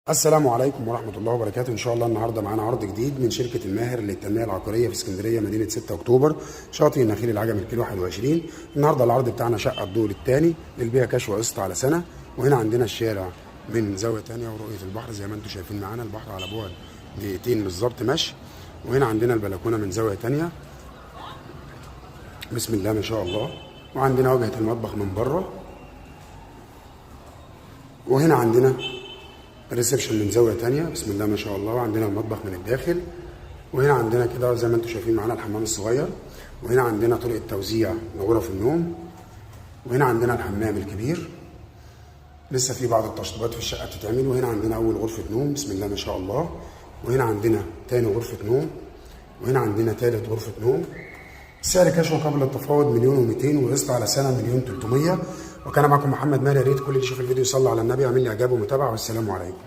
السلام عليكم ورحمة الله وبركاته. إن شاء الله النهاردة معانا عرض جديد من شركة الماهر للتنمية العقارية في اسكندرية مدينة 6 أكتوبر، شاطئ النخيل العجمي الكيلو 21. النهاردة العرض بتاعنا شقة الدور الثاني للبيع كاش وقسط على سنة. وهنا عندنا الشارع من زاوية تانية ورؤية البحر زي ما انتم شايفين معانا، البحر على بعد دقيقتين بالظبط مشي. وهنا عندنا البلكونة من زاوية تانية، بسم الله ما شاء الله. وعندنا واجهة المطبخ من بره. وهنا عندنا الريسبشن من زاويه تانية، بسم الله ما شاء الله. وعندنا المطبخ من الداخل. وهنا عندنا كده زي ما انتم شايفين معانا الحمام الصغير. وهنا عندنا طريقه توزيع لغرف النوم. وهنا عندنا الحمام الكبير، لسه في بعض التشطيبات في الشقه بتتعمل. وهنا عندنا اول غرفه نوم، بسم الله ما شاء الله. وهنا عندنا تاني غرفه نوم. وهنا عندنا تالت غرفه نوم. سعر كاش وقبل التفاوض 1,200,000 وقسط على سنه 1,300,000. وكان معكم محمد ماهر. يا ريت كل اللي يشوف الفيديو يصلي على النبي ويعمل لي اعجاب ومتابعه، والسلام عليكم.